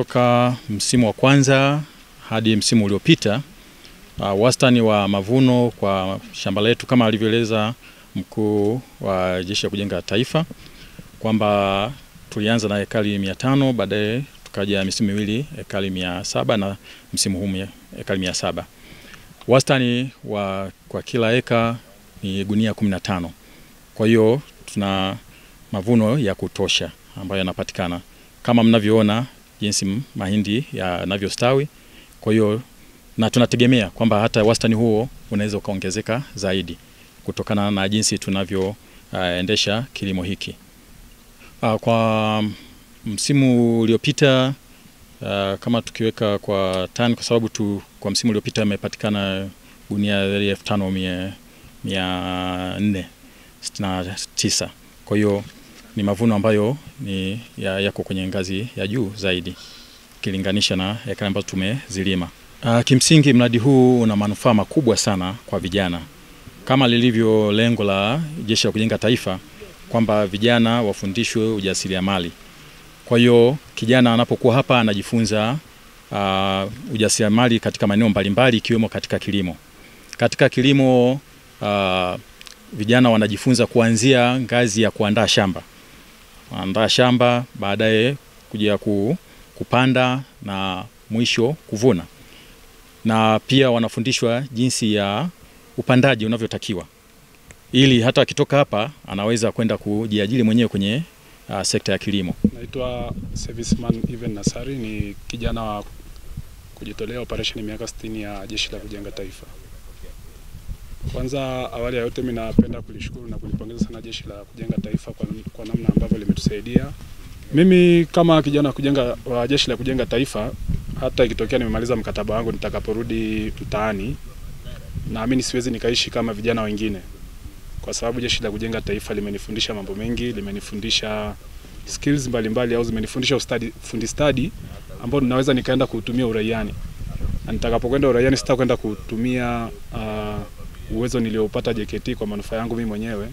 kutoka msimu wa kwanza hadi msimu uliopita, wastani wa mavuno kwa shamba letu kama alivyoeleza mkuu wa Jeshi la Kujenga Taifa kwamba tulianza na ekari 500, baadaye tukaja misimu miwili ekari 700 na msimu huu ekari 700. Wastani kwa kila eka ni gunia 15. Kwa hiyo tuna mavuno ya kutosha ambayo yanapatikana kama mnavyoona jinsi mahindi yanavyostawi. Kwa hiyo na tunategemea kwamba hata wastani huo unaweza ukaongezeka zaidi kutokana na jinsi tunavyoendesha kilimo hiki. Kwa msimu uliopita kama tukiweka kwa tani, kwa sababu kwa msimu uliopita imepatikana gunia 5469. Kwa hiyo ni mavuno ambayo yako kwenye ngazi ya juu zaidi kilinganisha na ekari ambazo tumezilima. Kimsingi mradi huu una manufaa makubwa sana kwa vijana, kama lilivyo lengo la Jeshi la Kujenga Taifa kwamba vijana wafundishwe ujasiriamali. Kwa hiyo kijana anapokuwa hapa anajifunza ujasiriamali katika maeneo mbalimbali ikiwemo katika kilimo. Katika kilimo vijana wanajifunza kuanzia ngazi ya kuandaa shamba. Kuandaa shamba, baadaye kuja kupanda na mwisho kuvuna. Na pia wanafundishwa jinsi ya upandaji unavyotakiwa, ili hata akitoka hapa anaweza kwenda kujiajiri mwenyewe kwenye sekta ya kilimo. Naitwa Serviceman Even Nasari, ni kijana wa kujitolea operation miaka 60 ya Jeshi la Kujenga Taifa. Kwanza awali ya yote mimi napenda kulishukuru na kulipongeza sana Jeshi la Kujenga Taifa kwa namna ambavyo limetusaidia. Mimi kama kijana wa Jeshi la Kujenga Taifa, hata ikitokea nimemaliza mkataba wangu nitakaporudi mtaani, naamini siwezi nikaishi kama vijana wengine, kwa sababu Jeshi la Kujenga Taifa limenifundisha mambo mengi, limenifundisha skills mbalimbali au zimenifundisha fundi stadi ambao ninaweza nikaenda kutumia uraiani. Na nitakapokwenda uraiani sitakwenda kutumia uwezo niliopata JKT kwa manufaa yangu mimi mwenyewe,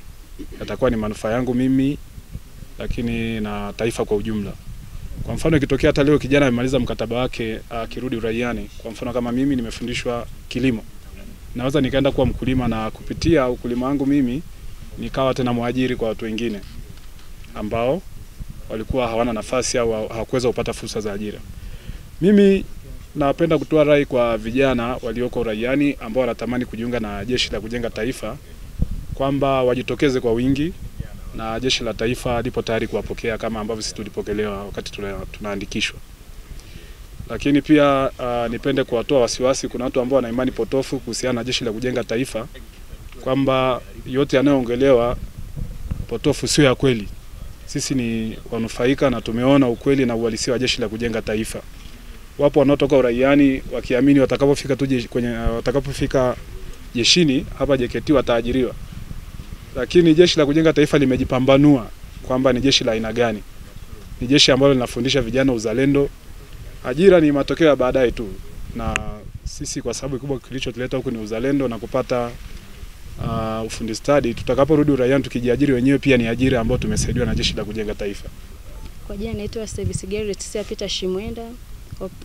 yatakuwa ni manufaa yangu mimi lakini na taifa kwa ujumla. Kwa mfano ikitokea hata leo kijana amemaliza mkataba wake akirudi uraiani, kwa mfano kama mimi nimefundishwa kilimo, naweza nikaenda kuwa mkulima na kupitia ukulima wangu mimi nikawa tena mwajiri kwa watu wengine ambao walikuwa hawana nafasi au hawakuweza kupata fursa za ajira. Mimi napenda kutoa rai kwa vijana walioko uraiani ambao wanatamani kujiunga na Jeshi la Kujenga Taifa kwamba wajitokeze kwa wingi, na Jeshi la Taifa lipo tayari kuwapokea kama ambavyo sisi tulipokelewa wakati tunaandikishwa. Lakini pia nipende kuwatoa wasiwasi, kuna watu ambao wana imani potofu kuhusiana na Jeshi la Kujenga Taifa kwamba yote yanayoongelewa potofu sio ya kweli. Sisi ni wanufaika na tumeona ukweli na uhalisia wa Jeshi la Kujenga Taifa. Wapo wanaotoka uraiani wakiamini watakapofika jeshini hapa JKT wataajiriwa. Lakini Jeshi la Kujenga Taifa limejipambanua kwamba ni jeshi la aina gani. Ni jeshi ambalo linafundisha vijana uzalendo. Ajira ni matokeo ya baadaye tu, na sisi kwa sababu kubwa kilichotuleta huku ni uzalendo na kupata ufundi stadi. Tutakaporudi uraiani tukijiajiri wenyewe pia ni ajira ambayo tumesaidiwa na Jeshi la Kujenga Taifa. Kwa jina naitwa Service Garrett Sia Peter Shimwenda,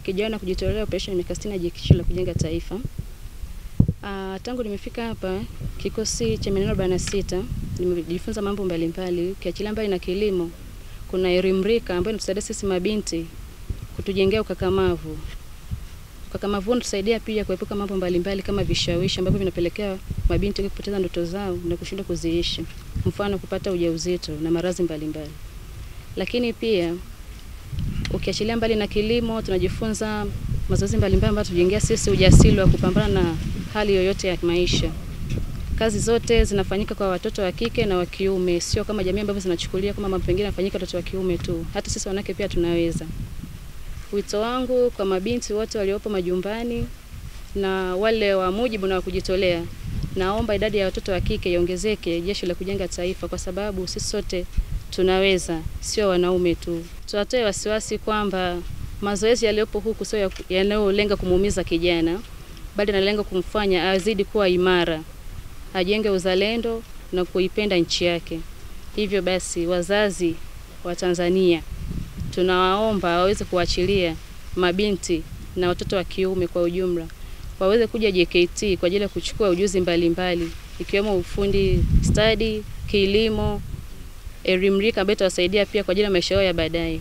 kijana kujitolea operation miaka 60 ya Jeshi la Kujenga Taifa. Tangu nimefika hapa kikosi cha 46 nimejifunza mambo mbalimbali. Ukiachilia mbali na kilimo, kuna erimrika ambayo inatusaidia sisi mabinti kutujengea ukakamavu. Ukakamavu unatusaidia pia kuepuka mambo mbalimbali kama vishawishi ambavyo vinapelekea mabinti wengi kupoteza ndoto zao na kushindwa kuziishi, mfano kupata ujauzito na maradhi mbalimbali. Lakini pia ukiachilia mbali na kilimo, tunajifunza mazoezi mbalimbali ambayo tujengea sisi ujasiri wa kupambana na hali yoyote ya maisha. Kazi zote zinafanyika kwa watoto wa kike na wa kiume, sio kama jamii ambavyo zinachukulia kama mambo mengine yanafanyika watoto wa kiume tu. Hata sisi wanawake pia tunaweza. Wito wangu kwa mabinti wote waliopo majumbani na wale wa mujibu na wa kujitolea, naomba idadi ya watoto wa kike iongezeke Jeshi la Kujenga Taifa, kwa sababu sisi sote tunaweza, sio wanaume tu. Tuwatoe wasiwasi kwamba mazoezi yaliyopo huku sio yanayolenga kumuumiza kijana, bali yanalenga kumfanya azidi kuwa imara, ajenge uzalendo na kuipenda nchi yake. Hivyo basi wazazi wa Tanzania tunawaomba waweze kuachilia mabinti na watoto wa kiume kwa ujumla waweze kuja JKT kwa ajili ya kuchukua ujuzi mbalimbali ikiwemo ufundi stadi, kilimo, elimu rika ambayo itawasaidia pia kwa ajili ya maisha yao ya baadaye.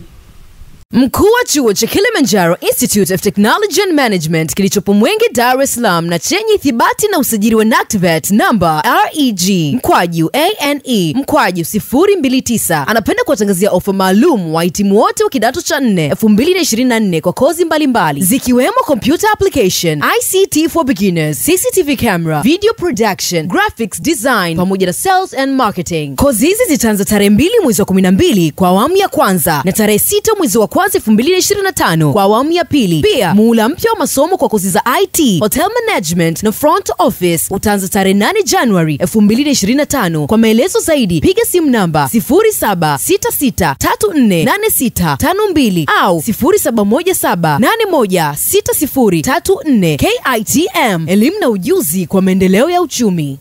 Mkuu wa chuo cha Kilimanjaro Institute of Technology and Management kilichopo Mwenge, Dar es Salaam na chenye ithibati na usajili wa NACTVET namba REG/ANE/029 anapenda kuwatangazia ofa maalum wahitimu wote wa kidato cha 4 2024 kwa kozi mbalimbali zikiwemo computer application, ICT for beginners, CCTV camera, video production, graphics design pamoja na sales and marketing. Kozi hizi zitaanza tarehe 2 mwezi wa 12 kwa awamu ya kwanza na tarehe 6 mwezi wa 2025 kwa awamu ya pili. Pia muhula mpya wa masomo kwa kozi za IT, hotel management na front office utaanza tarehe 8 January 2025. Kwa maelezo zaidi piga simu namba 0766348652 au 0717816034. KITM, elimu na ujuzi kwa maendeleo ya uchumi.